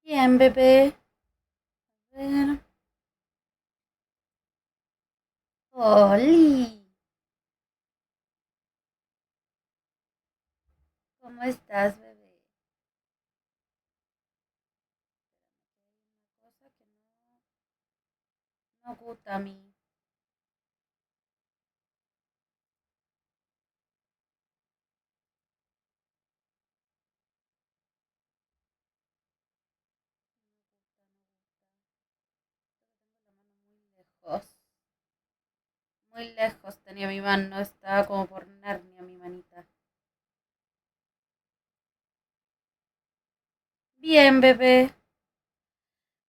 Bien, bebé. A ver. Oli, ¿cómo estás, bebé? Cosa que no gusta a mí. Lejos. Muy lejos tenía mi mano. Estaba como por Narnia mi manita. Bien, bebé.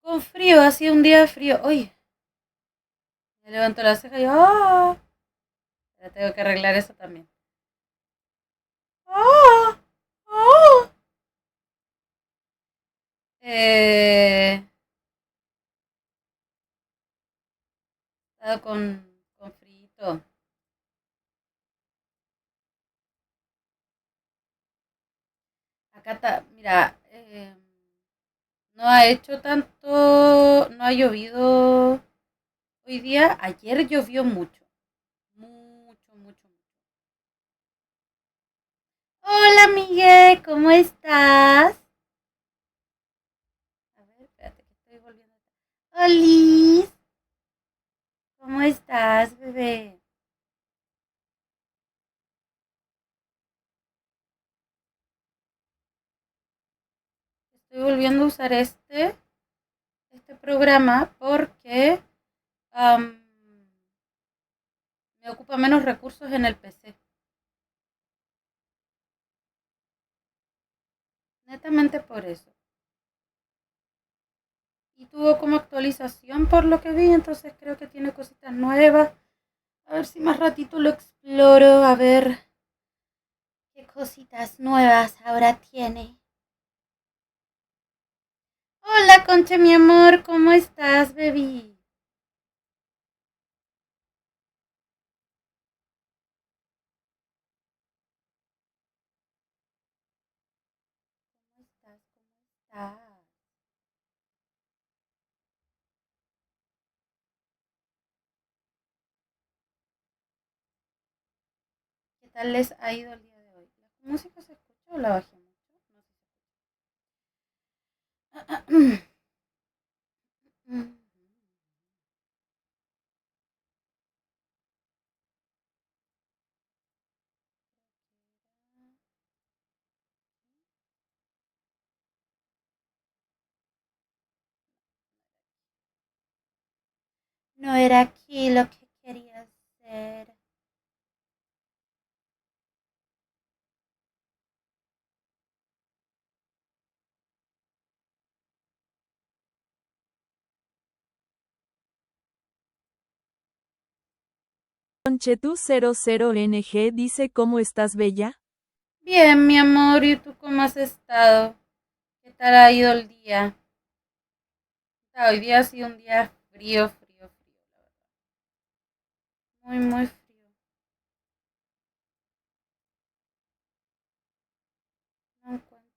Con frío, hacía un día de frío. Uy, me levanto la ceja y ¡ah! Ya tengo que arreglar eso también. ¡Ah! ¡Ah! Eh, Estaba con frío. Acá está, mira, no ha hecho tanto, no ha llovido hoy día. Ayer llovió mucho, mucho, mucho, mucho. Hola, Miguel, ¿cómo estás? A ver, espérate que estoy volviendo. Hola, ¿cómo estás, bebé? Estoy volviendo a usar este programa porque am, me ocupa menos recursos en el PC. Netamente por eso. Y tuvo como actualización por lo que vi, entonces creo que tiene cositas nuevas. A ver si más ratito lo exploro, a ver qué cositas nuevas ahora tiene. Hola, Concha, mi amor, ¿cómo estás, baby? ¿Cómo estás? ¿Cómo estás? ¿Qué tal les ha ido el día de hoy? ¿La música se escucha o la bajé mucho? No sé. No era aquí lo que quería hacer. Conchetu00NG dice ¿cómo estás bella? Bien, mi amor, ¿y tú cómo has estado? ¿Qué tal ha ido el día? Hoy día ha sido un día frío, frío, frío, la verdad. Muy, muy frío. No encuentro.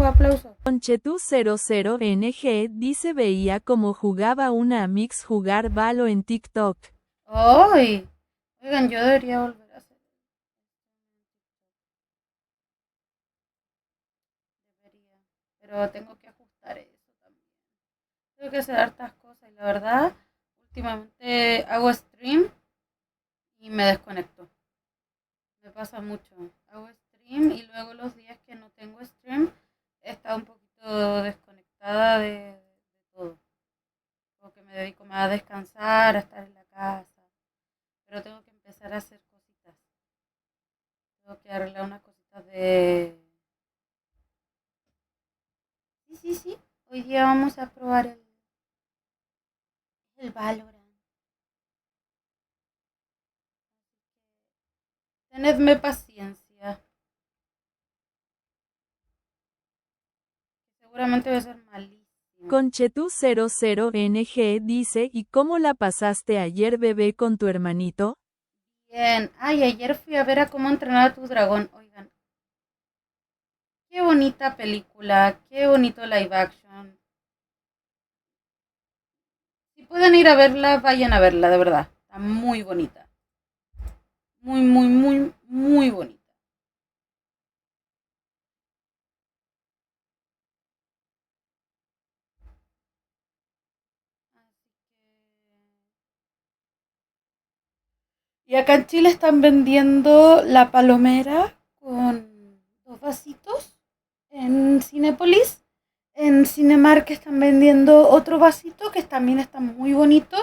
Aplauso. Conchetu00NG dice veía cómo jugaba una Amix jugar Valo en TikTok. ¡Ay! Oigan, yo debería volver a hacer. Debería. Pero tengo que ajustar eso también. Tengo que hacer hartas cosas y la verdad, últimamente hago stream y me desconecto. Me pasa mucho. Hago stream y luego los días que no tengo stream he estado un poquito desconectada de todo. Como que me dedico más a descansar, a estar en la casa. Pero tengo que empezar a hacer cositas. Tengo que arreglar unas cositas de... Sí, sí, sí. Hoy día vamos a probar el Valorant. Tenedme paciencia. Seguramente va a ser malísimo. Conchetu00NG dice ¿y cómo la pasaste ayer bebé con tu hermanito? Bien. Ay, ayer fui a ver a cómo entrenar a tu dragón. Oigan, Qué bonita película, qué bonito live action. Si pueden ir a verla, vayan a verla, de verdad. Está muy bonita. Muy, muy, muy, muy bonita. Así que... Y acá en Chile están vendiendo la palomera con dos vasitos en Cinépolis. En Cinemark están vendiendo otro vasito que también está muy bonito.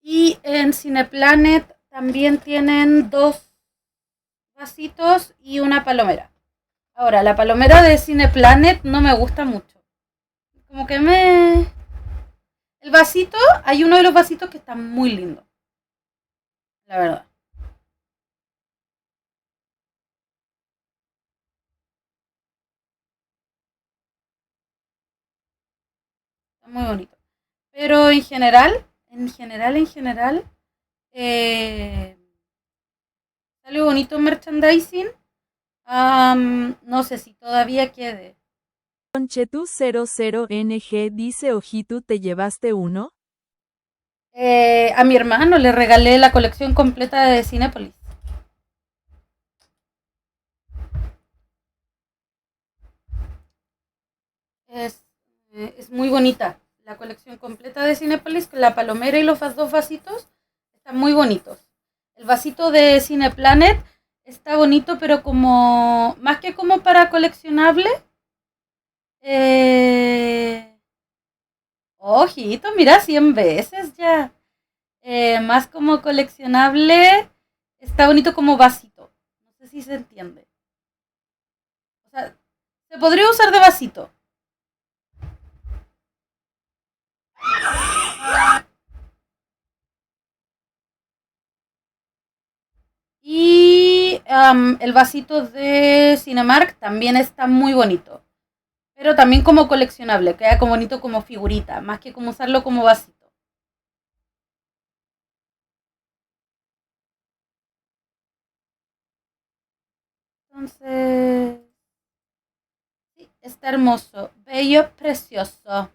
Y en Cineplanet también tienen dos vasitos y una palomera. Ahora, la palomera de Cineplanet no me gusta mucho. Como que me... El vasito, hay uno de los vasitos que está muy lindo, la verdad. Está muy bonito. Pero en general, eh, salió bonito merchandising. No sé si todavía quede. Conchetu00NG dice Ojitu, ¿te llevaste uno? A mi hermano le regalé la colección completa de Cinépolis. Es, es muy bonita. La colección completa de Cinépolis, la palomera y los dos vasitos, están muy bonitos. El vasito de Cineplanet está bonito, pero como más que como para coleccionable. Ojito, mira, 100 veces ya. Más como coleccionable, está bonito como vasito. No sé si se entiende. O sea, se podría usar de vasito. Y el vasito de Cinemark también está muy bonito. Pero también como coleccionable, queda como bonito como figurita, más que como usarlo como vasito. Entonces, sí, está hermoso, bello, precioso.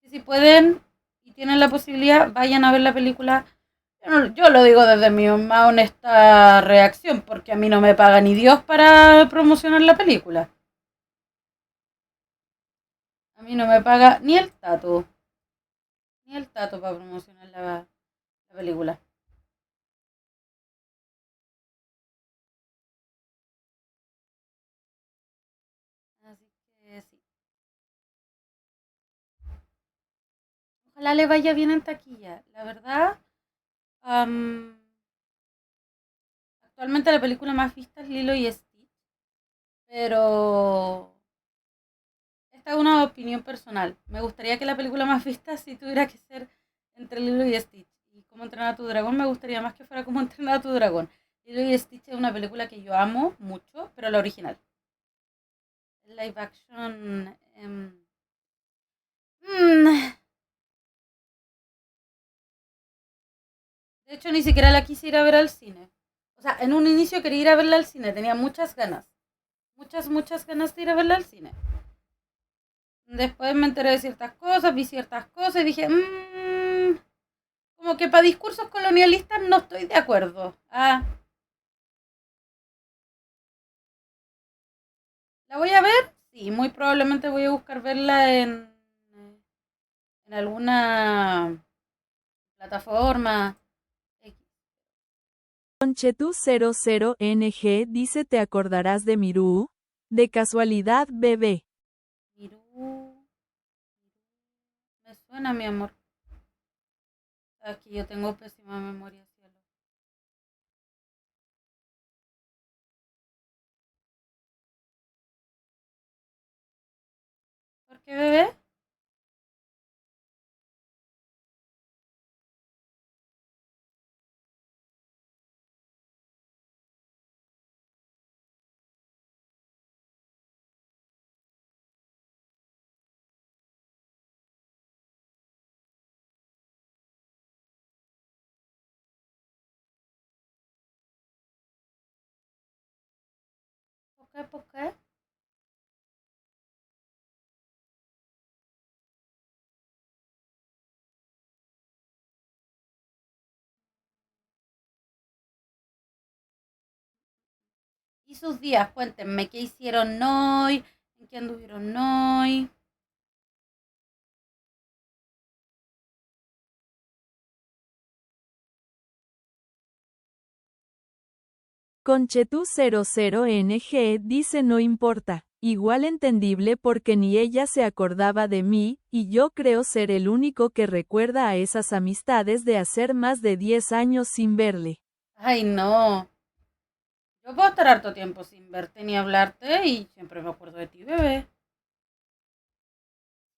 Y si pueden y tienen la posibilidad, vayan a ver la película. Yo lo digo desde mi más honesta reacción, porque a mí no me paga ni Dios para promocionar la película. A mí no me paga ni el tato para promocionar la película. Así que sí. Ojalá le vaya bien en taquilla. La verdad, am, actualmente la película más vista es Lilo y Stitch, pero esta es una opinión personal. Me gustaría que la película más vista sí tuviera que ser entre Lilo y Stitch. Y Cómo entrenar a tu dragón me gustaría más que fuera Cómo entrenar a tu dragón. Lilo y Stitch es una película que yo amo mucho, pero la original. El live action... mm, de hecho, ni siquiera la quise ir a ver al cine. O sea, en un inicio quería ir a verla al cine, tenía muchas ganas. Muchas, muchas ganas de ir a verla al cine. Después me enteré de ciertas cosas, vi ciertas cosas y dije, como que para discursos colonialistas no estoy de acuerdo. ¿La voy a ver? Sí, muy probablemente voy a buscar verla en alguna plataforma. Conchetu00NG dice ¿te acordarás de Mirú? De casualidad, bebé. Mirú, me suena mi amor. Aquí yo tengo pésima memoria, cielo. ¿Por qué, bebé? qué? ¿Por qué? Y sus días, cuéntenme, ¿qué hicieron hoy? ¿En qué anduvieron hoy? Conchetu00NG dice no importa, igual entendible porque ni ella se acordaba de mí, y yo creo ser el único que recuerda a esas amistades de hacer más de 10 años sin verle. Ay, no. Yo puedo estar harto tiempo sin verte ni hablarte y siempre me acuerdo de ti, bebé.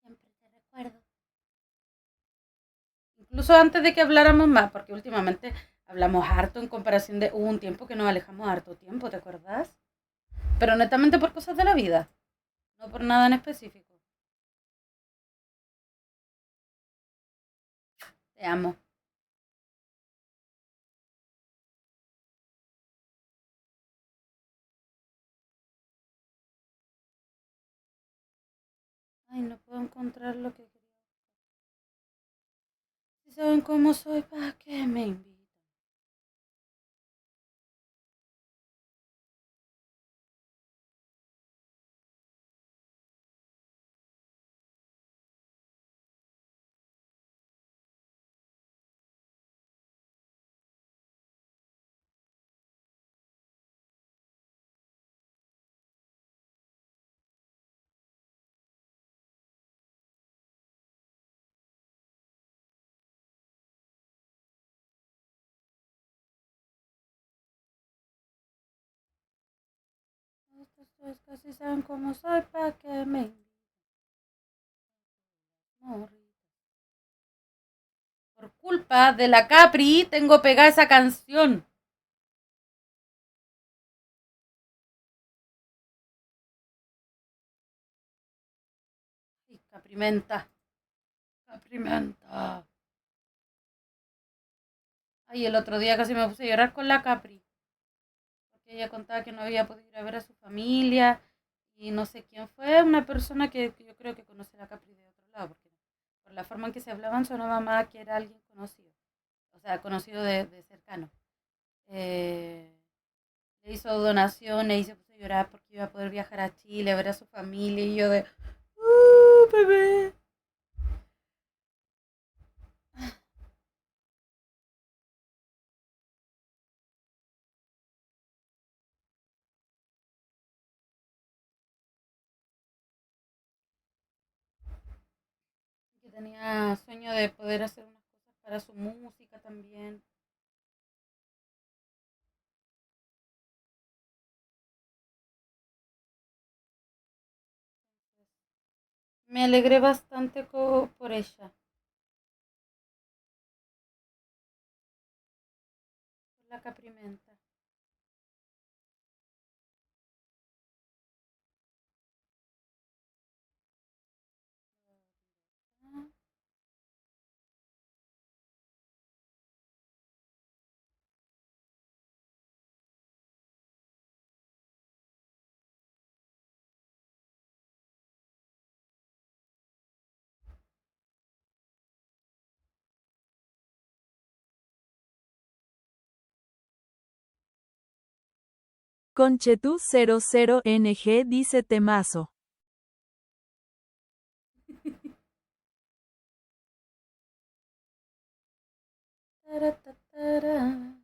Siempre te recuerdo. Incluso antes de que habláramos más, porque últimamente hablamos harto en comparación de hubo un tiempo que nos alejamos harto tiempo, ¿te acuerdas? Pero netamente por cosas de la vida, no por nada en específico. Te amo. Ay, no puedo encontrar lo que quería. Si saben cómo soy, ¿para qué me invitan? Ustedes casi saben cómo soy, ¿para qué me invitan? Morri. Por culpa de la Capri, tengo pegada esa canción. Ay, Caprimenta. Caprimenta. Ay, el otro día casi me puse a llorar con la Capri. Porque ella contaba que no había podido ir a ver a su familia. Y no sé quién fue, una persona que yo creo que conoce a la Capri de otro lado. Porque por la forma en que se hablaban sonaba más que era alguien conocido. O sea, conocido de cercano. Eh, Le hizo donaciones y se puso a llorar porque iba a poder viajar a Chile a ver a su familia. Y yo de, bebé. Que tenía sueño de poder hacer unas cosas para su música también. Me alegré bastante por ella, por la Caprimenta. Conchetu00NG dice temazo. Taratatara.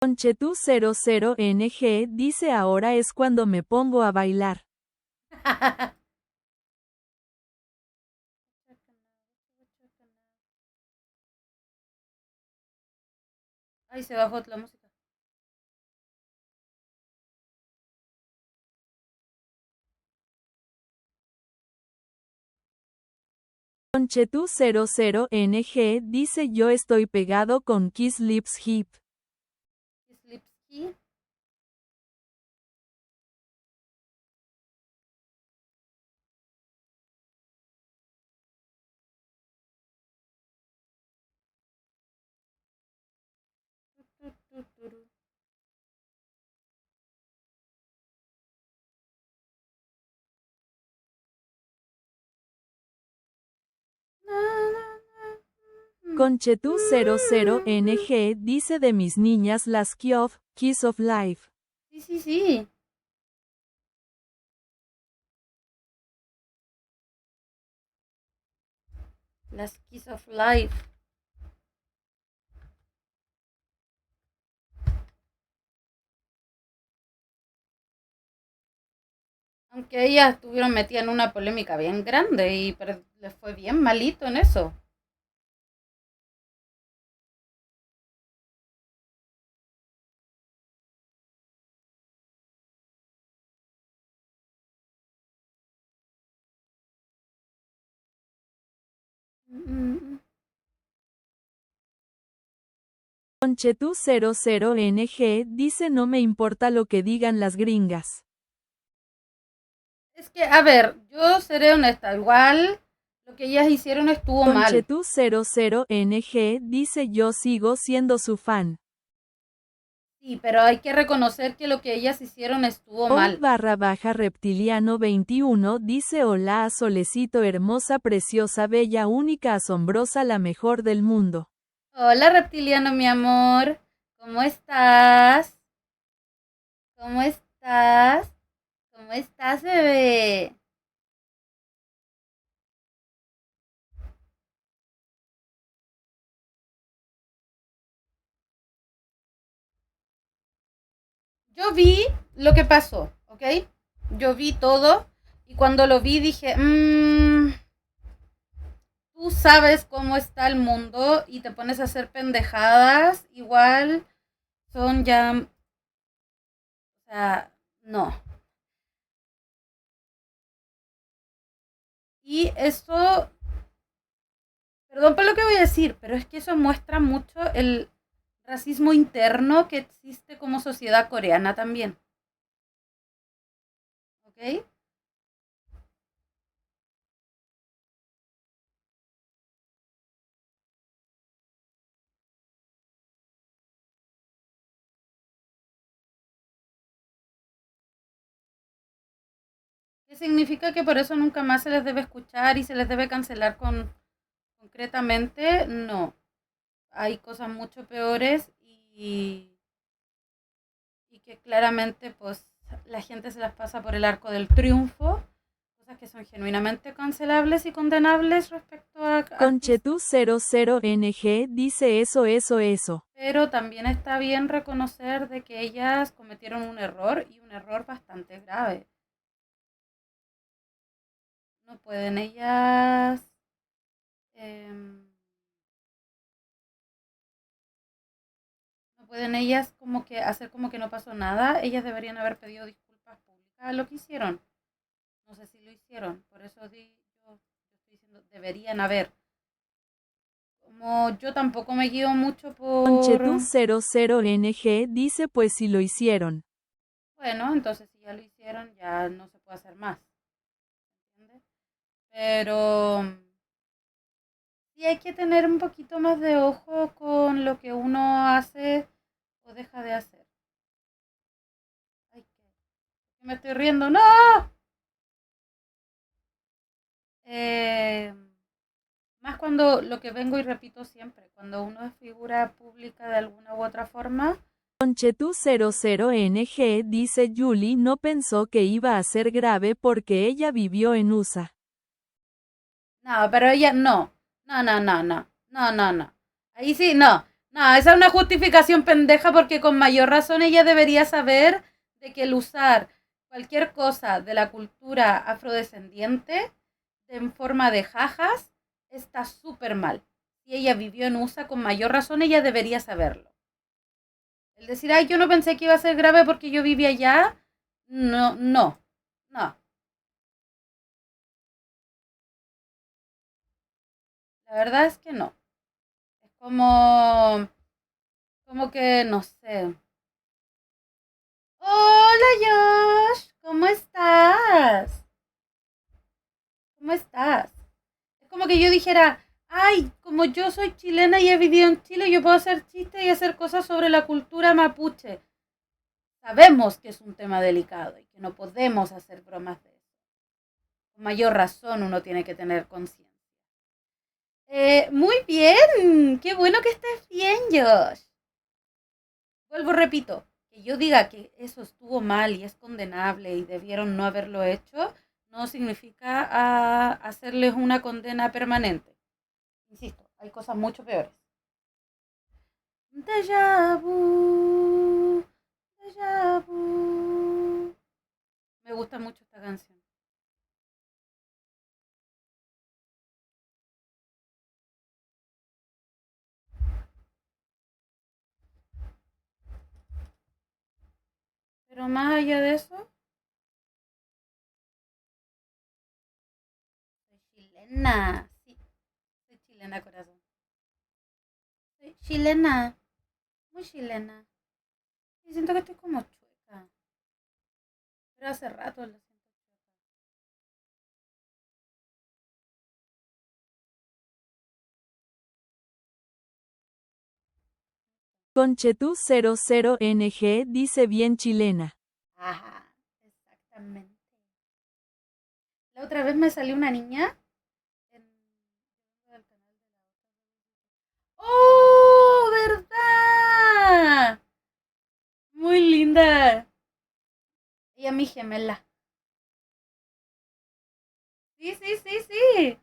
Conchetu00NG dice ahora es cuando me pongo a bailar. Ay, se bajó la música. Conchetu00NG dice yo estoy pegado con Kiss Lips Hip. Slipsky. Conchetu 00NG dice de mis niñas las Kiof, Kiss of Life. Sí, sí, sí. Las Kiss of Life. Aunque ellas estuvieron metidas en una polémica bien grande y les fue bien malito en eso. Mm. Conchetu 00NG dice no me importa lo que digan las gringas. Es que, a ver, yo seré honesta, igual lo que ellas hicieron estuvo mal. Conchetu 00NG dice yo sigo siendo su fan. Sí, pero hay que reconocer que lo que ellas hicieron estuvo mal. Reptiliano 21 dice hola solecito hermosa preciosa bella única asombrosa la mejor del mundo. Hola, reptiliano, mi amor. ¿Cómo estás? ¿Cómo estás? ¿Cómo estás, bebé? Yo vi lo que pasó, ¿ok? Yo vi todo y cuando lo vi dije, tú sabes cómo está el mundo y te pones a hacer pendejadas, igual son ya, o sea, no. Y esto, perdón por lo que voy a decir, pero es que eso muestra mucho el racismo interno que existe como sociedad coreana también. ¿Ok? ¿Qué significa que por eso nunca más se les debe escuchar y se les debe cancelar concretamente? No. Hay cosas mucho peores y que claramente pues la gente se las pasa por el arco del triunfo, cosas que son genuinamente cancelables y condenables respecto a Conchetu 00NG dice eso. pero también está bien reconocer de que ellas cometieron un error y un error bastante grave. No pueden ellas eh, no pueden ellas como que hacer como que no pasó nada. Ellas deberían haber pedido disculpas públicas a lo que hicieron. No sé si lo hicieron, por eso yo estoy diciendo deberían haber. Como yo tampoco me guío mucho por... Conchetu 00NG dice pues si lo hicieron. Bueno, entonces si ya lo hicieron ya no se puede hacer más. ¿Entiendes? Pero sí hay que tener un poquito más de ojo con lo que uno hace o deja de hacer. Ay, que me estoy riendo. ¡No! Eh, Más cuando lo que vengo y repito siempre, cuando uno es figura pública de alguna u otra forma. Conchetu 00NG dice Julie no pensó que iba a ser grave porque ella vivió en USA. No, pero ella no. No. Ahí sí, no. No, esa es una justificación pendeja porque con mayor razón ella debería saber de que el usar cualquier cosa de la cultura afrodescendiente en forma de jajas está súper mal. Si ella vivió en USA, con mayor razón ella debería saberlo. El decir, ay, yo no pensé que iba a ser grave porque yo vivía allá, no. La verdad es que no. Es como que, no sé. Hola Josh, ¿cómo estás? ¿Cómo estás? Es como que yo dijera, ay, como yo soy chilena y he vivido en Chile, yo puedo hacer chistes y hacer cosas sobre la cultura mapuche. Sabemos que es un tema delicado y que no podemos hacer bromas de eso. Con mayor razón uno tiene que tener conciencia. Muy bien, qué bueno que estés bien, Josh. Vuelvo, repito, que yo diga que eso estuvo mal y es condenable y debieron no haberlo hecho, no significa hacerles una condena permanente. Insisto, hay cosas mucho peores. Déjà vu, déjà vu. Me gusta mucho esta canción. Pero más allá de eso, soy chilena. Sí, soy chilena, corazón. Soy chilena, muy chilena. Y siento que estoy como chueca. Pero hace rato lo siento chueca. Conchetu00NG dice bien chilena. Ajá, exactamente. La otra vez me salió una niña en del canal de la otra. ¡Oh, verdad! Muy linda. Ella es mi gemela. Sí, sí, sí, sí.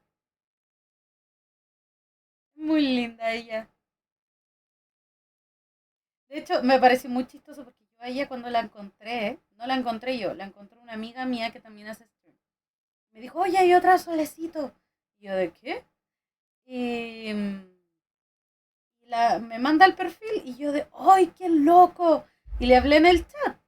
Muy linda ella. De hecho, me pareció muy chistoso porque yo a ella cuando la encontré, no la encontré yo, la encontró una amiga mía que también hace stream. Me dijo, oye, hay otra solecito. Y yo, ¿de qué? Y, me manda el perfil y yo de, ¡ay, qué loco! Y le hablé en el chat.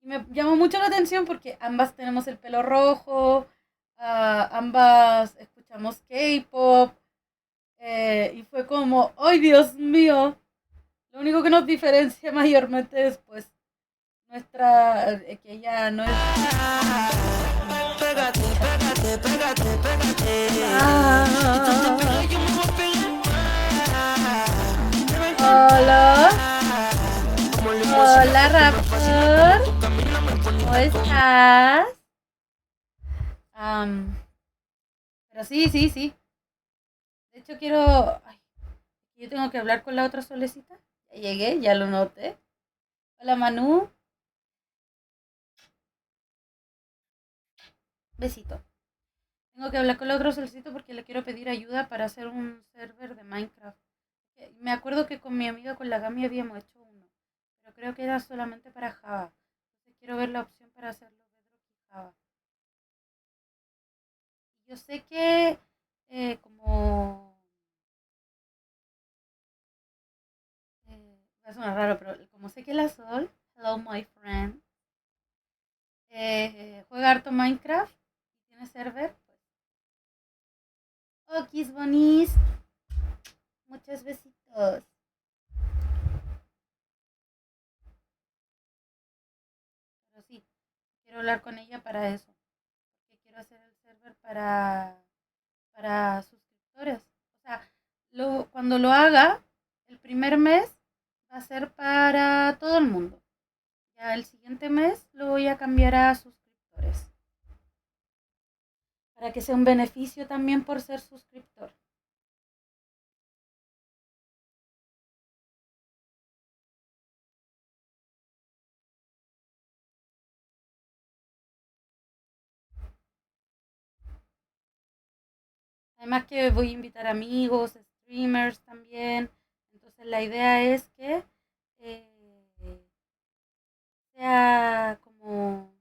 Y me llamó mucho la atención porque ambas tenemos el pelo rojo, ambas escuchamos K-pop, y fue como, ¡ay, Dios mío! Lo único que nos diferencia mayormente es pues nuestra, que ella no es... Pégate, pégate, pégate, pégate. Hola. Hola, Raptor. ¿Cómo estás? Am, pero sí, sí, sí. De hecho, quiero... ay, yo tengo que hablar con la otra solecita. Ya llegué, ya lo noté. Hola, Manu. Besito. Tengo que hablar con la otra solecita porque le quiero pedir ayuda para hacer un server de Minecraft. Me acuerdo que con mi amiga, con la Gami, habíamos hecho uno. Pero creo que era solamente para Java. Entonces quiero ver la opción para hacerlo Bedrock y Java. Yo sé que como... va a sonar raro, pero como sé que la Sol, hello my friend, juega harto Minecraft y tiene server, pues... Oh, Kiss Bonis, muchos besitos. Pero sí, quiero hablar con ella para eso. Porque quiero hacer el server para suscriptores. O sea, cuando lo haga, el primer mes va a ser para todo el mundo. Ya el siguiente mes lo voy a cambiar a suscriptores. Para que sea un beneficio también por ser suscriptor. Además que voy a invitar amigos, streamers también. Entonces la idea es que eh, sea como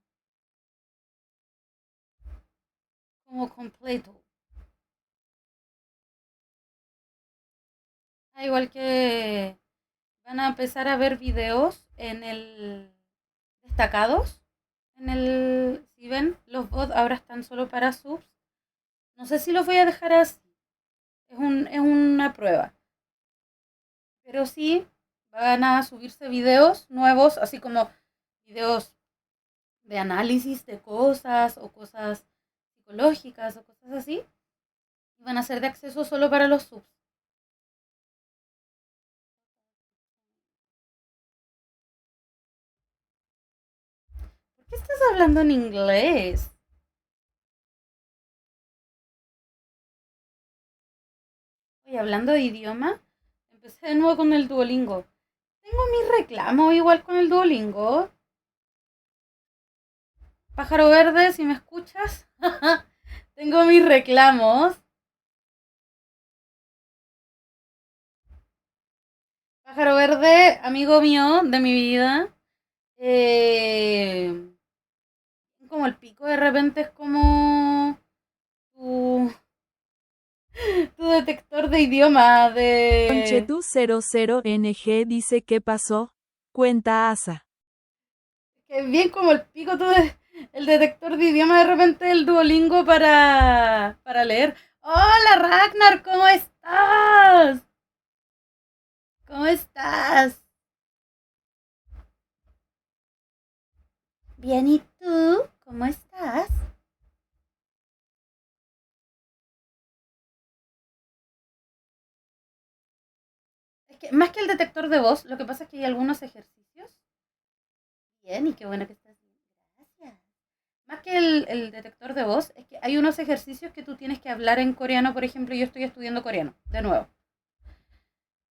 completo. Igual que van a empezar a ver videos en el destacados. En el, si ven, los bots ahora están solo para subs. No sé si los voy a dejar así. Es una prueba. Pero sí van a subirse videos nuevos, así como videos de análisis de cosas o cosas psicológicas o cosas así. Y van a ser de acceso solo para los subs. ¿Por qué estás hablando en inglés? Y hablando de idioma, empecé de nuevo con el Duolingo. Tengo mis reclamos igual con el Duolingo. Pájaro verde, si me escuchas. Tengo mis reclamos. Pájaro verde, amigo mío de mi vida. Eh, como el pico de repente es como tu, tu detector de idioma de... Conchetu00NG dice ¿qué pasó? Cuenta Asa. Que bien como el pico el detector de idioma de repente el Duolingo para leer. Hola Ragnar, ¿cómo estás? ¿Cómo estás? Bien, ¿y tú? ¿Cómo estás? Es que más que el detector de voz, lo que pasa es que hay algunos ejercicios. Bien, y qué bueno que estás bien. Gracias. Más que el detector de voz, es que hay unos ejercicios que tú tienes que hablar en coreano. Por ejemplo, yo estoy estudiando coreano, de nuevo.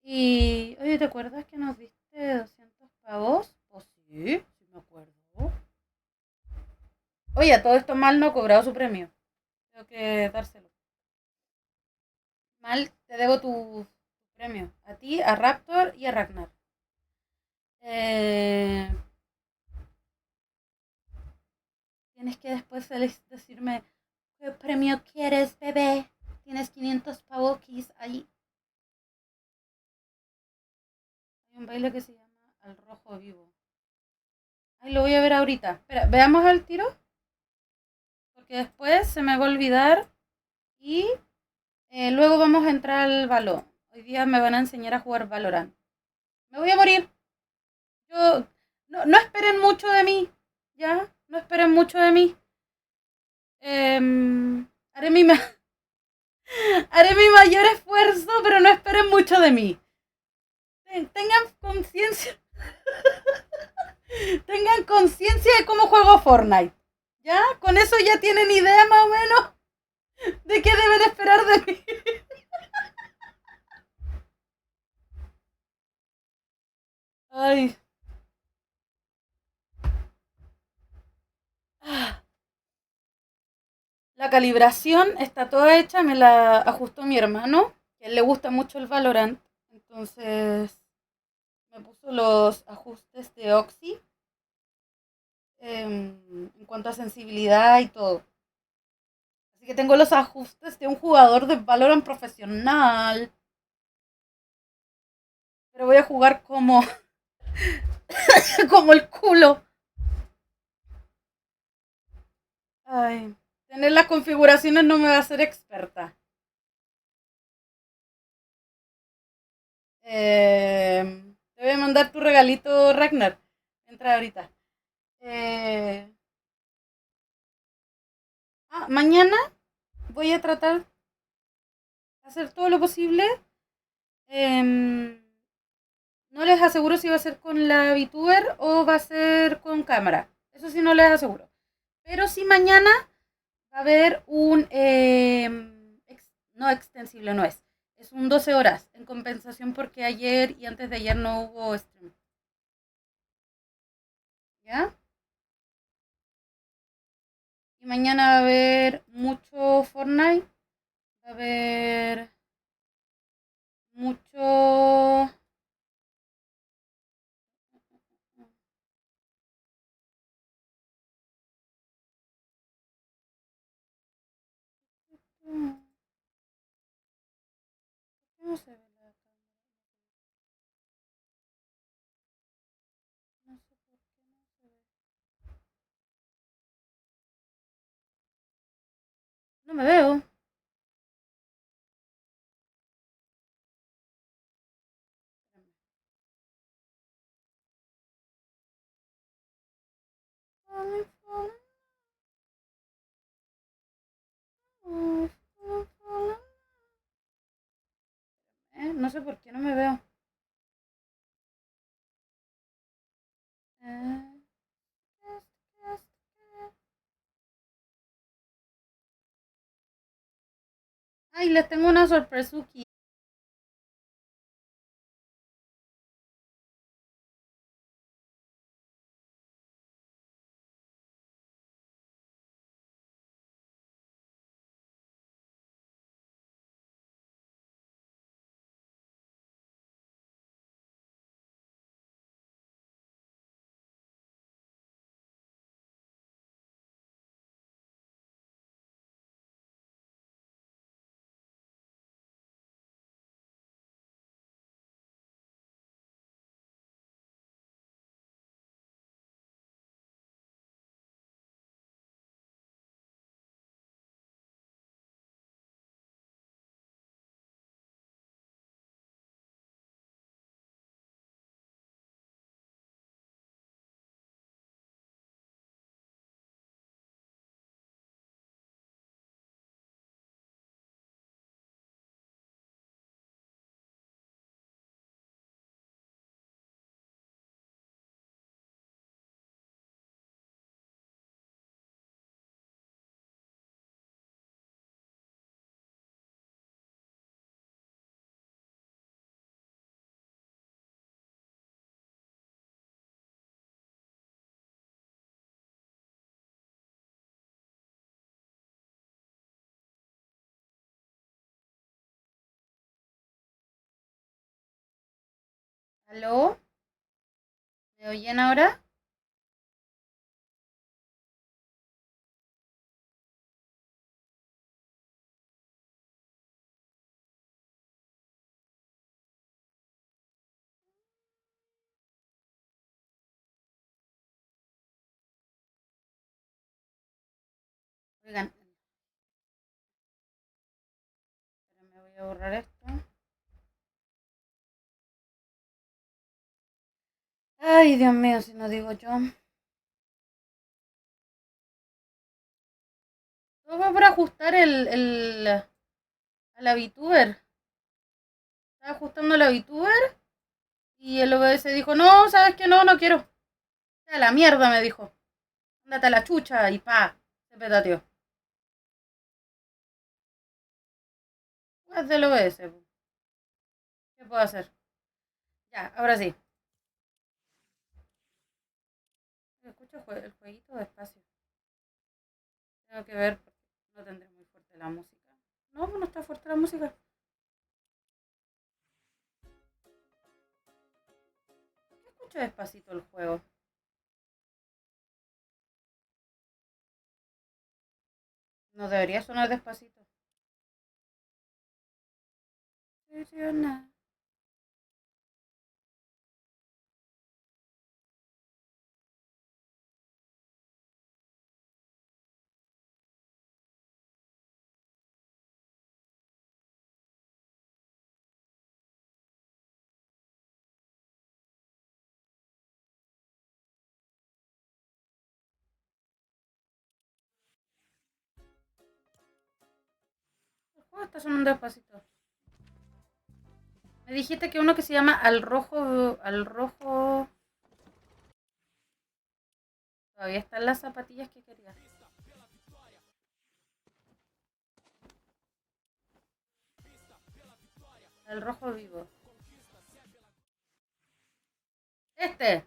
Y, oye, ¿te acuerdas que nos diste 200 pavos? Oh, sí, sí me acuerdo. Oye, a todo esto Mal no ha cobrado su premio. Tengo que dárselo. Mal, te debo tu premio. A ti, a Raptor y a Ragnar. Eh, tienes que después decirme qué premio quieres, bebé. Tienes 500 pavokis ahí. Hay un baile que se llama Al Rojo Vivo. Ay, lo voy a ver ahorita. Espera, veamos al tiro. Porque después se me va a olvidar. Y luego vamos a entrar al Valo. Hoy día me van a enseñar a jugar Valorant. Me voy a morir. Yo no, no esperen mucho de mí. ¿Ya? No esperen mucho de mí. Haré haré mi mayor esfuerzo, pero no esperen mucho de mí. Tengan conciencia. Tengan conciencia de cómo juego Fortnite. ¿Ya? Con eso ya tienen idea más o menos de qué deben esperar de mí. Ay. La calibración está toda hecha, me la ajustó mi hermano, que a él le gusta mucho el Valorant. Entonces me puso los ajustes de Oxy en cuanto a sensibilidad y todo. Así que tengo los ajustes de un jugador de Valorant profesional. Pero voy a jugar como, como el culo. Ay, tener las configuraciones no me va a hacer experta. Te voy a mandar tu regalito, Ragnar. Entra ahorita. Eh, mañana voy a tratar de hacer todo lo posible. Em, no les aseguro si va a ser con la VTuber o va a ser con cámara. Eso sí no les aseguro. Pero si mañana va a haber un... no extensible, no es. Es un 12 horas en compensación porque ayer y antes de ayer no hubo stream. ¿Ya? Y mañana va a haber mucho Fortnite. Va a haber mucho... No se ve la cámara. No sé por qué no se ve. No me veo. No sé por qué no me veo. Ay, les tengo una sorpresa. ¿Aló? ¿Me oyen ahora? Oigan, me voy a borrar esto. Ay, Dios mío, si no digo yo. Todo va para ajustar a la VTuber. Estaba ajustando a la VTuber y el OBS dijo, no, ¿sabes qué? No, no quiero. A la mierda, me dijo. Ándate a la chucha y pa. Se petateó. Es del OBS. ¿Qué puedo hacer? Ya, ahora sí. Escucho el jueguito despacio. Tengo que ver, no tendré muy fuerte la música. No, no está fuerte la música. ¿Por qué escucho despacito el juego? No debería sonar despacito. Funciona. El juego está sonando despacito. Me dijiste que uno que se llama Al Rojo. Al Rojo. Todavía están las zapatillas que quería. Al Rojo Vivo. Este.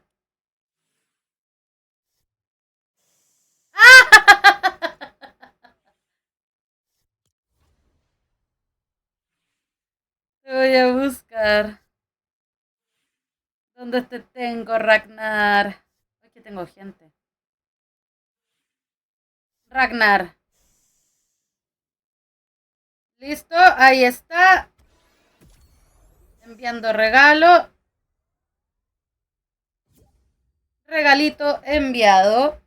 Te voy a buscar. ¿Dónde te tengo, Ragnar? Aquí tengo gente. Ragnar. Listo, ahí está. Enviando regalo. Regalito enviado.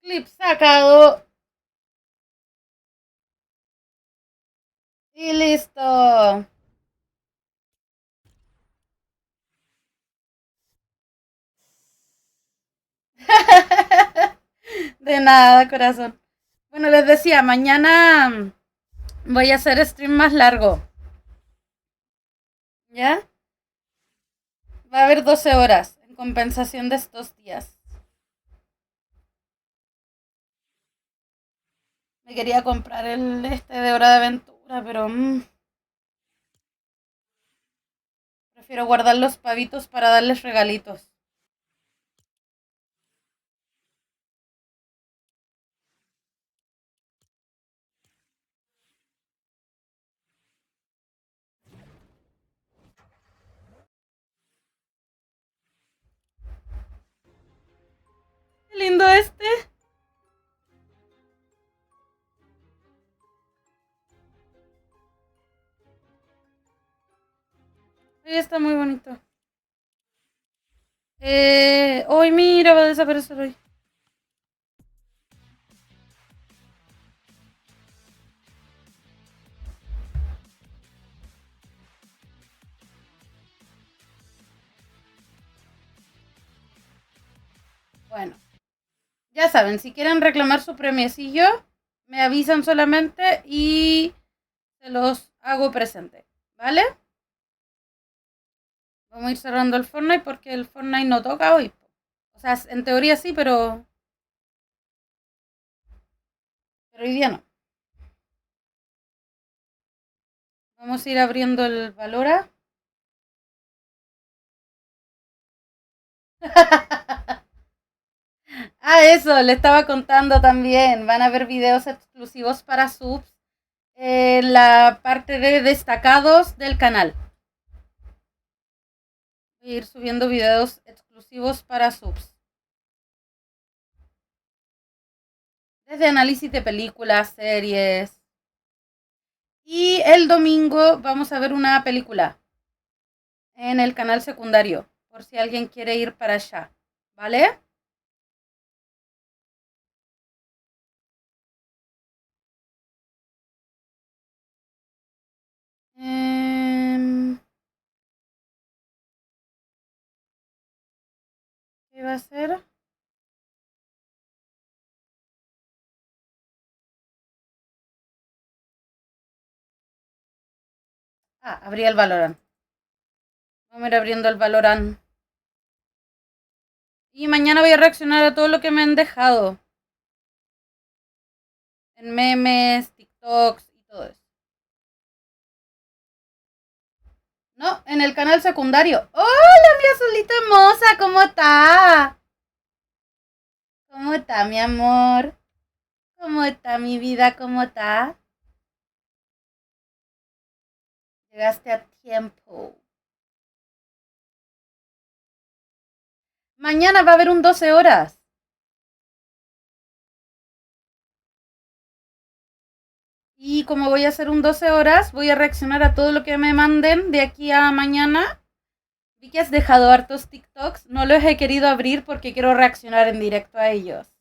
Clip sacado. Y listo. De nada, corazón. Bueno, les decía, mañana voy a hacer stream más largo. ¿Ya? Va a haber 12 horas en compensación de estos días. Me quería comprar el de Hora de Aventura, pero prefiero guardar los pavitos para darles regalitos. Qué lindo este. Sí, está muy bonito. Hoy mira, va a desaparecer hoy. Bueno, ya saben, si quieren reclamar su premiecillo, me avisan solamente y se los hago presente, ¿vale? Vamos a ir cerrando el Fortnite porque el Fortnite no toca hoy. O sea, en teoría sí, pero hoy día no. Vamos a ir abriendo el Valora. Ah, eso, le estaba contando también. Van a haber videos exclusivos para subs en la parte de destacados del canal. Voy a ir subiendo videos exclusivos para subs. Desde análisis de películas, series. Y el domingo vamos a ver una película en el canal secundario, por si alguien quiere ir para allá. ¿Vale? ¿Qué va a ser? Ah, abrí el Valorant. Vamos a ir abriendo el Valorant. Y mañana voy a reaccionar a todo lo que me han dejado. En memes, TikToks y todo eso. No, en el canal secundario. ¡Hola, mi azulita hermosa! ¿Cómo está? ¿Cómo está, mi amor? ¿Cómo está, mi vida? ¿Cómo está? Llegaste a tiempo. Mañana va a haber un 12 horas. Y como voy a hacer un 12 horas, voy a reaccionar a todo lo que me manden de aquí a mañana. Vi que has dejado hartos TikToks. No los he querido abrir porque quiero reaccionar en directo a ellos.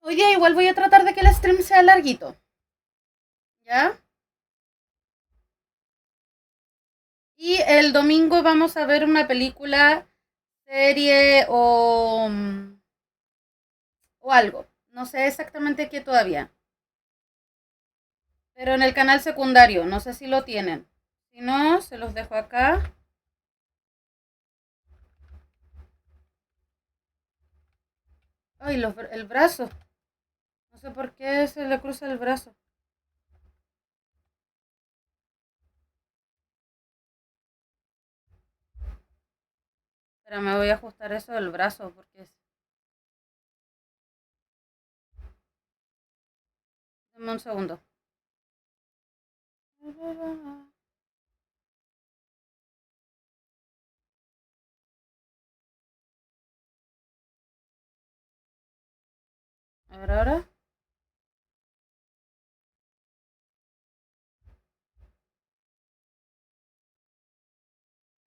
Hoy día igual voy a tratar de que el stream sea larguito. ¿Ya? Y el domingo vamos a ver una película, serie o algo. No sé exactamente qué todavía. Pero en el canal secundario, no sé si lo tienen. Si no, se los dejo acá. Ay, el brazo. No sé por qué se le cruza el brazo. Pero me voy a ajustar eso del brazo porque es... Dame un segundo. A ver ahora.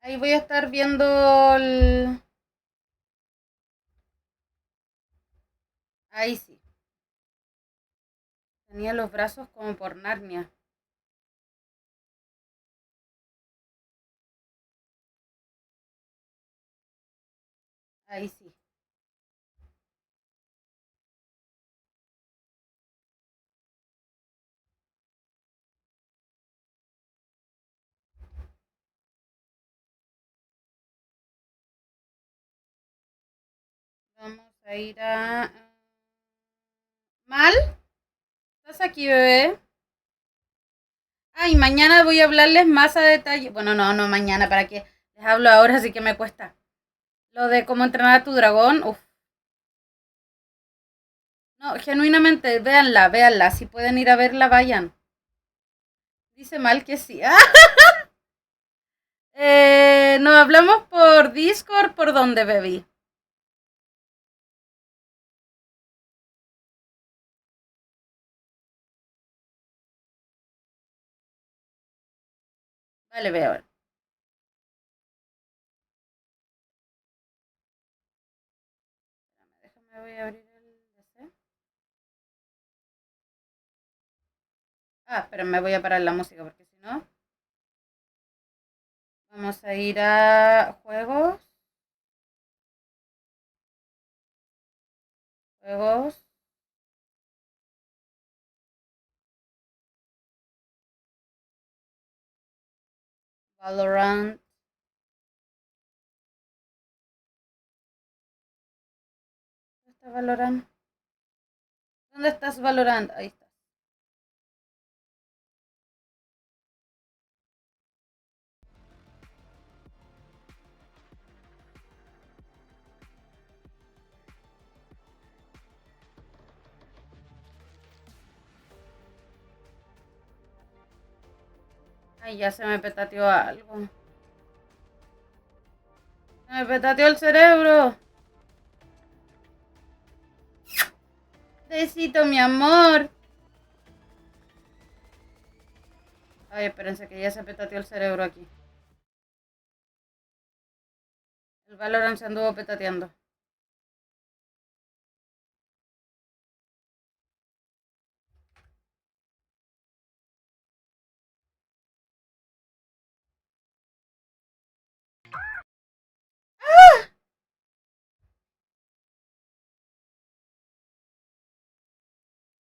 Ahí voy a estar viendo el... Ahí sí. Tenía los brazos como por Narnia. Ahí sí. Vamos a ir a... ¿Mal? ¿Estás aquí, bebé? Ay, mañana voy a hablarles más a detalle. Bueno, no mañana, ¿para qué? Les hablo ahora, así que me cuesta. Lo de cómo entrenar a tu dragón, uff. No, genuinamente, véanla. Si pueden ir a verla, vayan. Dice mal que sí. Nos hablamos por Discord, ¿por dónde, baby? Vale, ve a ver. Déjame, voy a abrir el DC. Pero me voy a parar la música porque si no... Vamos a ir a juegos. Juegos. Valorant. ¿Dónde está Valorant? ¿Dónde estás Valorant? Ahí está. Ay, ya se me petateó algo. Se me petateó el cerebro. Besito, mi amor. Ay, espérense que ya se petateó el cerebro aquí. El Valorant se anduvo petateando.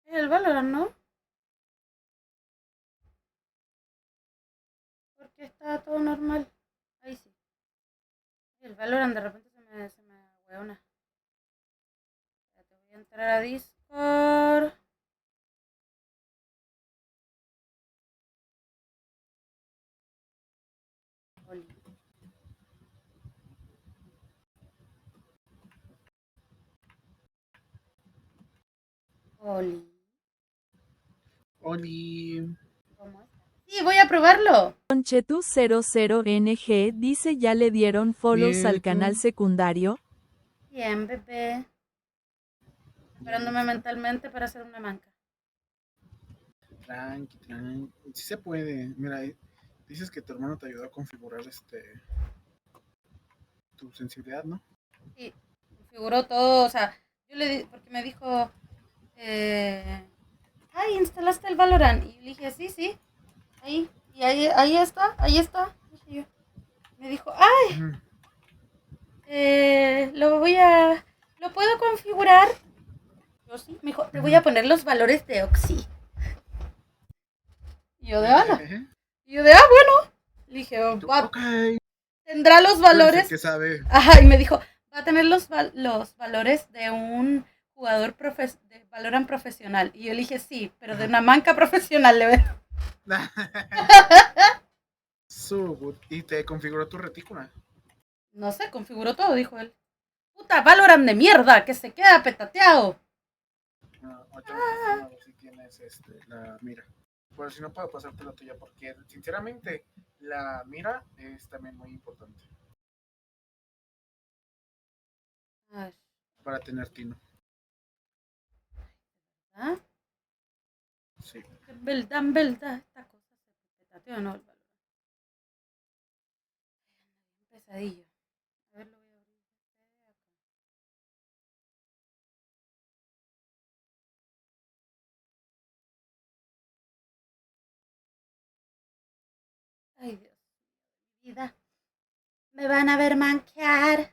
Es el Valorant, ¿no? Porque está todo normal. Ahí sí. El Valorant de repente se me hueona. Te voy a entrar a Discord. Oli. Oli. Oli. ¿Cómo está? Sí, voy a probarlo. Conchetu00NG dice ya le dieron follows Bien, al ¿y tú? canal secundario. Bien, bebé. Preparándome mentalmente para hacer una manca. Tranqui. Sí se puede. Mira, dices que tu hermano te ayudó a configurar tu sensibilidad, ¿no? Sí, configuró todo. O sea, yo le di, porque me dijo, ay, instalaste el Valorant. Y le dije, sí, sí. Ahí. Y ahí está, ahí está. Dije yo. Me dijo, ah, Ujú. ¿lo puedo configurar? Yo sí. Me dijo, te voy a poner los valores de Oxy. Y yo de Ana. Y yo de, bueno. Le dije, Ok. tendrá los Tú eres el valores. que sabe. Ajá, y me dijo, va a tener los valores de un jugador de Valorant profesional. Y yo le dije, sí, pero de una manca profesional, le veo. Y te configuró tu retícula. No sé, configuró todo, dijo él. Puta, Valorant de mierda, que se queda petateado. Ahorita me confirmo a ver si tienes la mira. Bueno, si no puedo pasarte la tuya, porque sinceramente la mira es también muy importante Ay, para tener tino. ¿ah? Sí. En verdad, esta cosa se petateó, no, el Valorant. Pesadillo. A ver, lo voy a abrir acá. Ay, Dios, mi vida. Me van a ver manquear.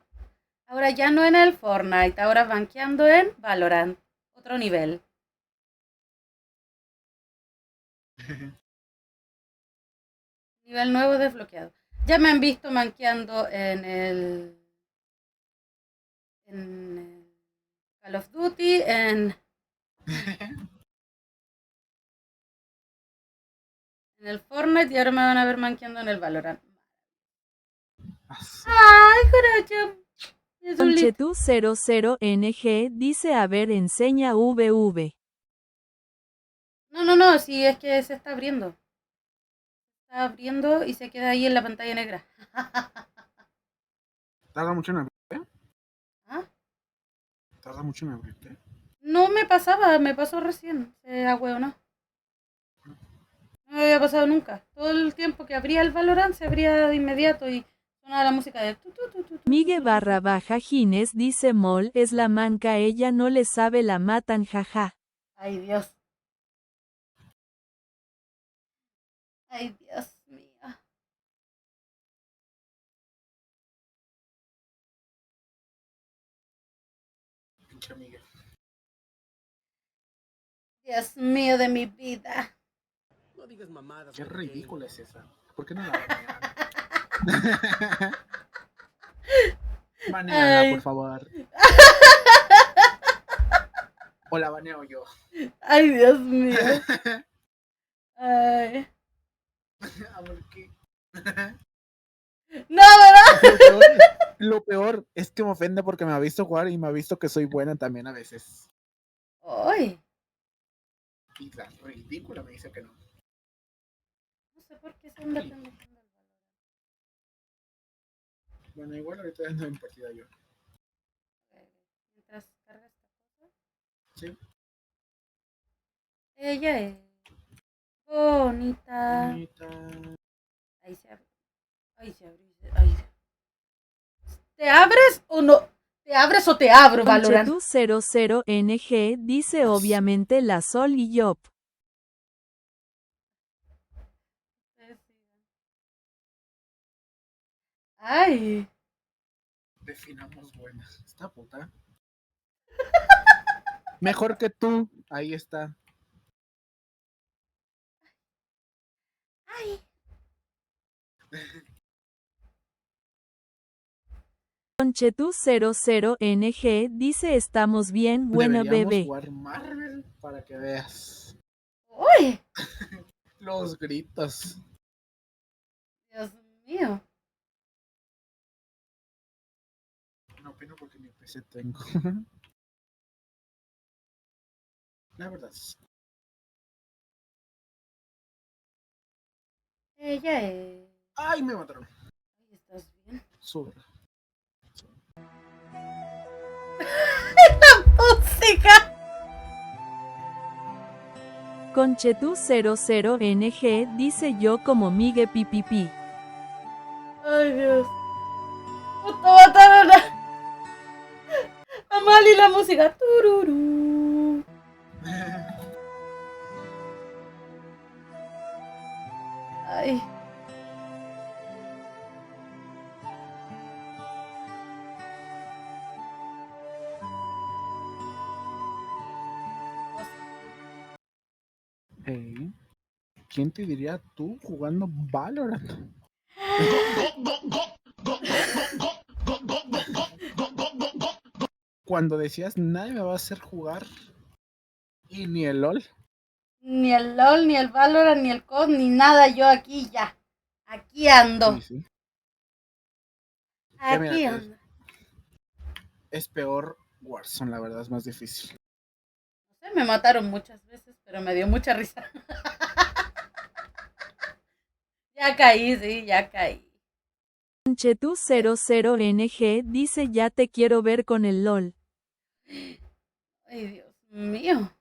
Ahora ya no en el Fortnite, ahora banqueando en Valorant. Otro nivel. Nivel nuevo desbloqueado. Ya me han visto manqueando en Call of Duty, en el Fortnite y ahora me van a ver manqueando en el Valorant. ¡Ay, carajo! Es un lit. Conchetu00NG dice a ver enseña VV. No, sí, es que se está abriendo. Está abriendo y se queda ahí en la pantalla negra. ¿Tarda mucho en abrirte? ¿Ah? ¿Tarda mucho en abrirte? No me pasaba, me pasó recién. Se ahueonó. No me había pasado nunca. Todo el tiempo que abría el Valorant se abría de inmediato y sonaba la música de Migue barra baja Gines dice Mol es la manca ella no le sabe la matan jaja. Ay, Dios. Ay, Dios mío. Pinche amiga. Dios mío de mi vida. No digas mamadas, Qué Mary ridícula Jane. es esa. ¿Por qué no la banean? Baneala, por Ay. favor. O la baneo yo. Ay, Dios mío. Ay. ¿Por qué? No, ¿verdad? Lo peor es que me ofende porque me ha visto jugar y me ha visto que soy buena también a veces. Ay. Y la ridícula me dice que no. No sé por qué se anda tan dejando el valor. Bueno, igual ahorita ando en partida yo. Mientras carga esta cosa. Sí. Ella es bonita. Bonita. Ahí se abre. Ahí se abre. Ahí se... ¿Te abres o no? ¿Te abres o te abro, Valorant? Conchetu00NG dice obviamente la Sol y Yop. Ay. Definamos buena. Esta puta. Mejor que tú. Ahí está. Ay. Conchetu00NG dice estamos bien, buena Deberíamos bebé. jugar Marvel para que veas. Uy. Los gritos. Dios mío. No opino porque ni PC tengo. La verdad. Ella es... Ay, me mataron. Ay, ¿estás bien? Sube. ¡Música! Conchetu00NG dice yo como migue pipipi. Ay, Dios. Puto, mataron a Mali la música. Tururú. Ay. Hey, ¿quién te diría tú jugando Valorant? Cuando decías nadie me va a hacer jugar y ni el LOL. Ni el LOL, ni el Valorant, ni el COD, ni nada. Yo aquí ya. Aquí ando. Sí. Aquí ando. Es peor Warzone, la verdad, es más difícil. No sé, me mataron muchas veces, pero me dio mucha risa. Ya caí, sí, ya caí. Conchetu00NG dice ya te quiero ver con el LOL. Ay, Dios mío.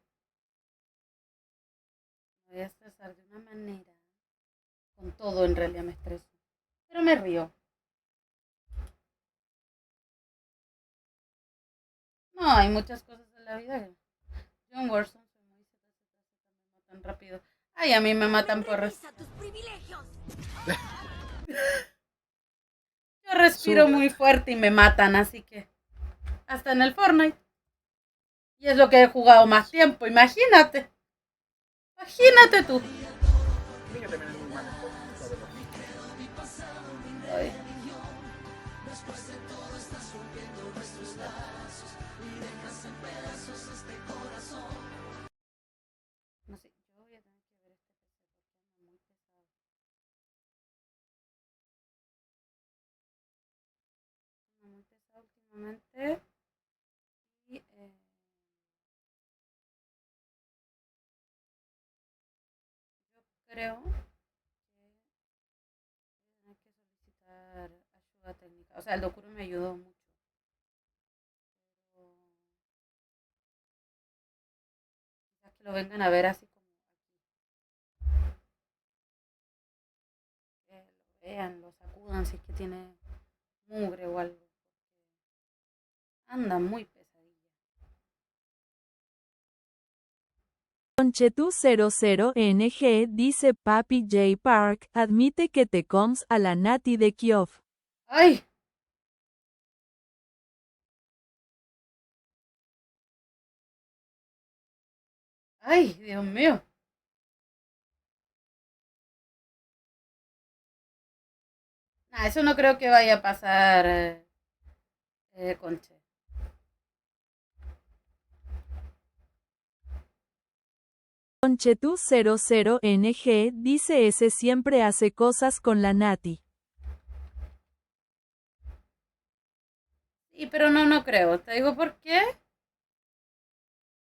Me voy a estresar de una manera. Con todo en realidad me estreso. Pero me río. No, hay muchas cosas en la vida. Yo en Warzone soy muy me matan rápido. Ay, a mí me matan por respirar. Yo respiro muy fuerte y me matan, así que hasta en el Fortnite. Y es lo que he jugado más tiempo, imagínate. Imagínate tú. Ay. No sé, yo voy a tener que ver este PC porque anda muy pesado. Anda muy pesado últimamente. Y yo creo que voy a tener que solicitar ayuda técnica. O sea, el Dokuro me ayudó mucho. Pero quizás que lo vengan a ver así como que lo vean, lo sacudan si es que tiene mugre o algo. Anda muy pesadilla. Conchetu00NG dice Papi J Park admite que te coms a la Nati de Kiev. ¡Ay! ¡Ay, Dios mío! Nah, eso no creo que vaya a pasar, Conche. Conchetu00NG dice ese siempre hace cosas con la Nati. Sí, pero no creo. Te digo por qué.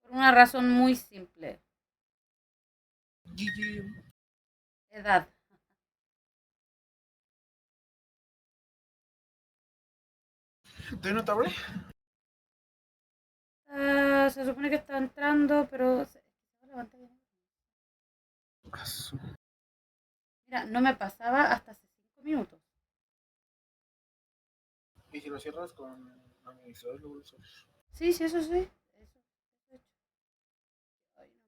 Por una razón muy simple. GG. Edad. ¿Todavía no te abre? Se supone que está entrando, pero se va la pantalla. Ah, su- Mira, no me pasaba hasta hace 5 minutos. Y si lo cierras con administrador, luego lo subes. Sí, sí, eso sí. Eso he hecho. Ay, no.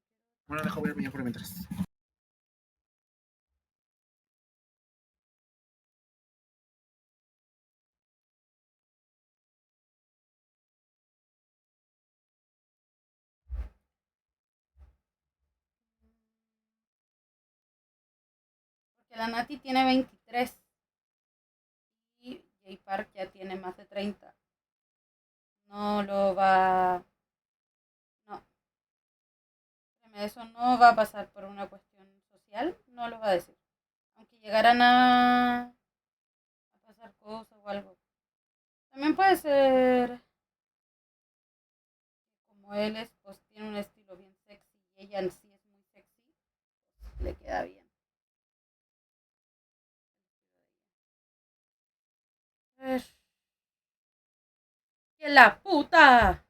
Bueno, deja voy a bañar por mientras. Porque la Nati tiene 23 y Jay Park ya tiene más de 30. No lo va. No, créeme, eso no va a pasar por una cuestión social, no lo va a decir. Aunque llegaran a pasar cosas o algo. También puede ser como él es, pues tiene un estilo bien sexy y ella en sí es muy sexy, pues, le queda bien. A ver. ¡Que la puta!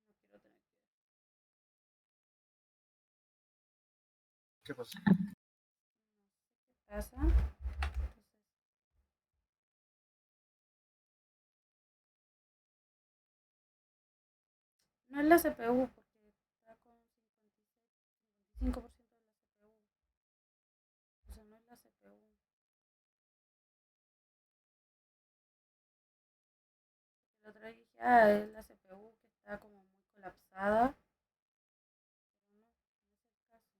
No quiero tener ¿Qué pasa? casa. No es la CPU porque está con 55% de la CPU. O sea, no es la CPU. El otro día dije, es la CPU que está como muy colapsada. Pero no, no es el caso.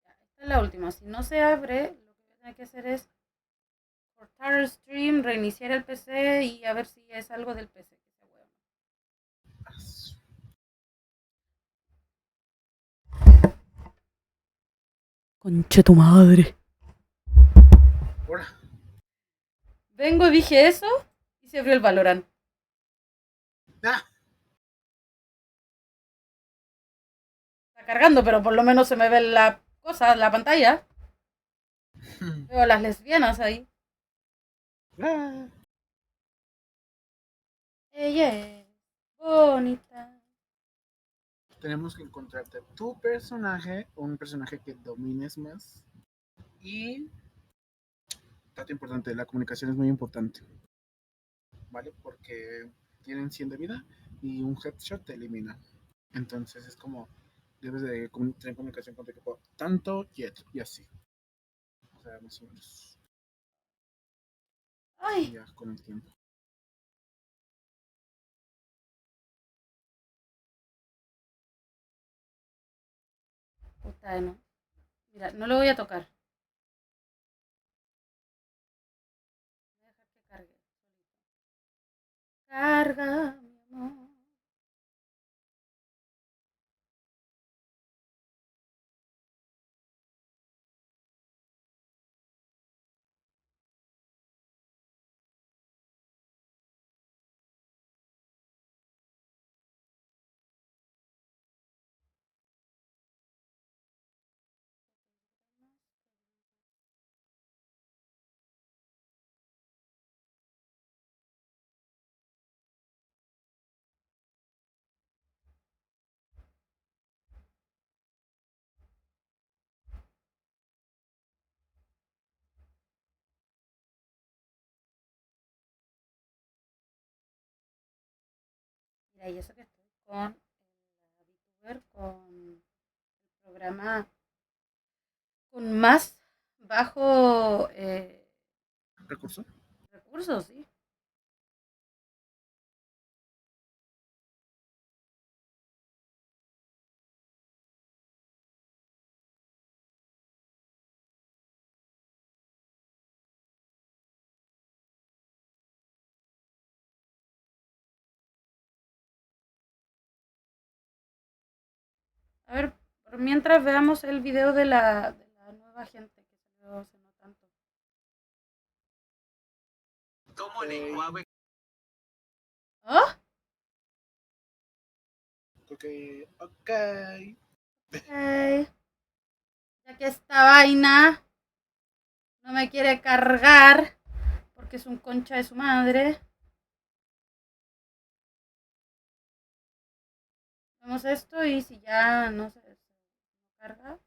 Ya, esta es la última. Si no se abre, lo que voy a tener que hacer es cortar el stream, reiniciar el PC y a ver si es algo del PC que se huevo. Ah, su- Conche tu madre. Ahora. Vengo, dije eso y se abrió el Valorant. ¡Ah! Está cargando, pero por lo menos se me ve la cosa, la pantalla. Veo a las lesbianas ahí. Ah. Ella es bonita. Tenemos que encontrarte tu personaje, un personaje que domines más. Y, dato importante, la comunicación es muy importante, ¿vale? Porque tienen 100 de vida y un headshot te elimina. Entonces es como, debes de tener comunicación con tu equipo, tanto Jet y así. O sea, más o menos. Ay, Ya con el tiempo. puta, no. Mira, no lo voy a tocar. Voy a dejar que cargue. Carga, mi amor. Mira, y eso que estoy con la VTuber, con el programa con más bajo ¿Recurso? recursos, ¿sí? A ver, por mientras veamos el video de la nueva gente que salió hace no tanto. ¿Oh? Ok. Ok. Ya que esta vaina no me quiere cargar porque es un concha de su madre. Vemos esto y si ya no se carga, lo que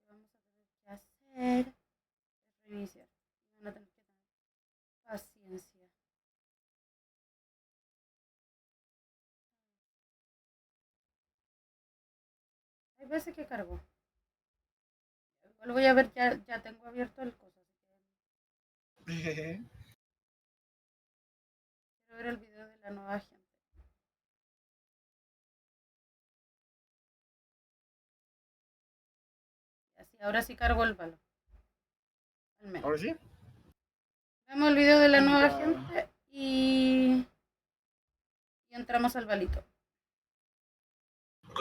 vamos a tener que hacer es reiniciar. Van a tener que tener paciencia. Hay veces que cargó. Igual voy a ver, ya tengo abierto el coso. Así que quiero ver el video de la nueva gente. Y así, ahora sí cargo el valor. Al menos. Ahora sí. Vemos el video de la nueva Ya. gente y entramos al balito. Ok.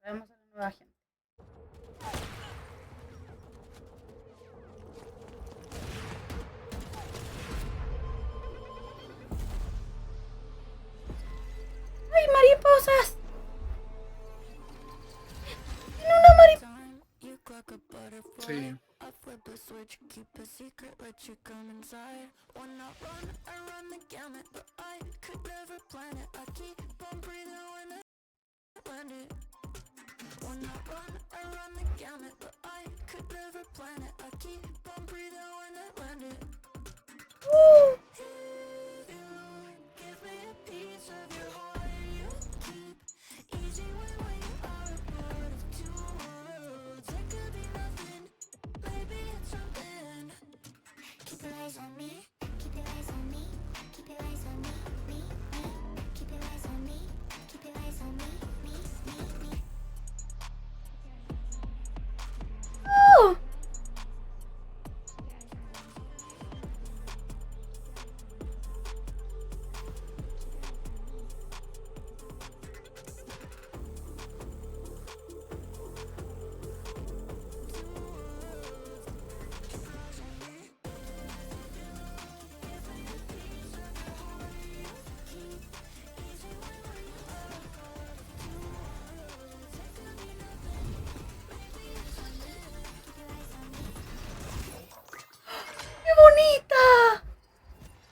Vemos a la nueva gente. ¡Ay, mariposas! ¡Tiene una mariposa! Sí. ¡Oh! ¡Qué bonita!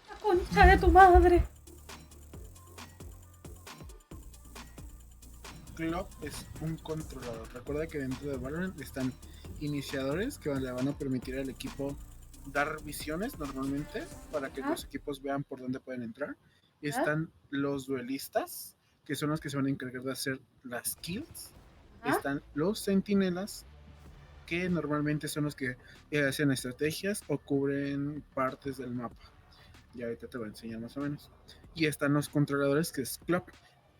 La concha de tu madre. Clock es un controlador. Recuerda que dentro de Valorant están iniciadores que le van a permitir al equipo dar visiones normalmente para que los equipos vean por dónde pueden entrar. Están los duelistas, que son los que se van a encargar de hacer las kills. Están los centinelas, que normalmente son los que hacen estrategias o cubren partes del mapa. Y ahorita te voy a enseñar más o menos. Y están los controladores, que es Clock.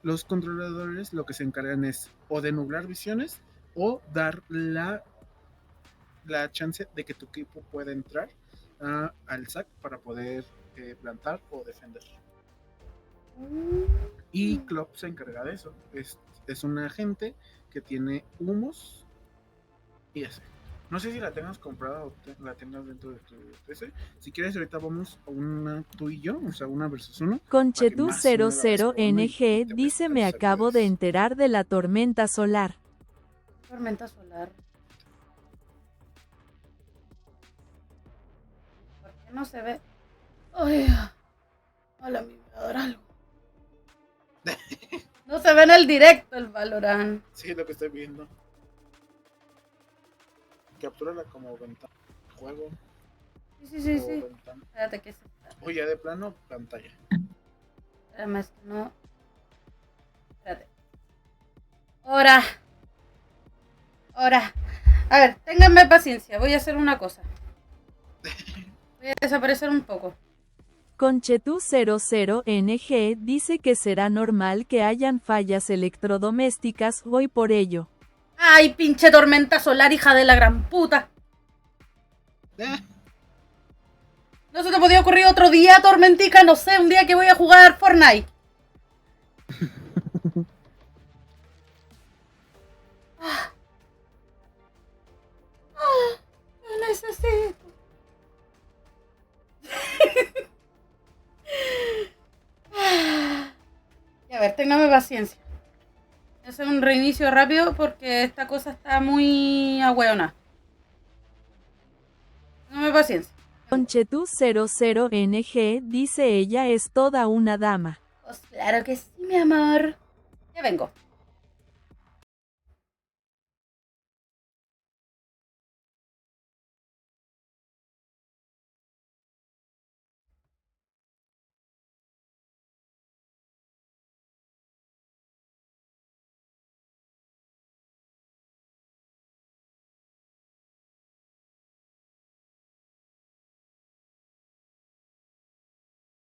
Los controladores lo que se encargan es o de nublar visiones o dar la chance de que tu equipo pueda entrar al sac para poder plantar o defender. Y Clock se encarga de eso. Es un agente que tiene humos y así. No sé si la tengas comprada o la tengas dentro de tu PC. Si quieres, ahorita vamos a una tú y yo, o sea, una versus uno. Conchetu00NG dice: me acabo de enterar de la tormenta solar. Tormenta solar. ¿Por qué no se ve? Ay, hola, mi me va a dar algo. No se ve en el directo el Valorant. Sí, es lo que estoy viendo. Captúrala como ventana. juego. Sí. o ventana. Espérate que se está. O ya de plano, pantalla. Además que no. Espérate. Ahora. A ver, ténganme paciencia. Voy a hacer una cosa. Voy a desaparecer un poco. Conchetu00NG dice que será normal que hayan fallas electrodomésticas hoy por ello. ¡Ay, pinche tormenta solar, hija de la gran puta! ¿No se te podía ocurrir otro día, tormentica? No sé, un día que voy a jugar Fortnite. Lo necesito. Y a ver, téngame paciencia. Voy a hacer un reinicio rápido porque esta cosa está muy ahueona. Téngame paciencia. Conchetu00NG dice ella es toda una dama. Pues claro que sí, mi amor. Ya vengo.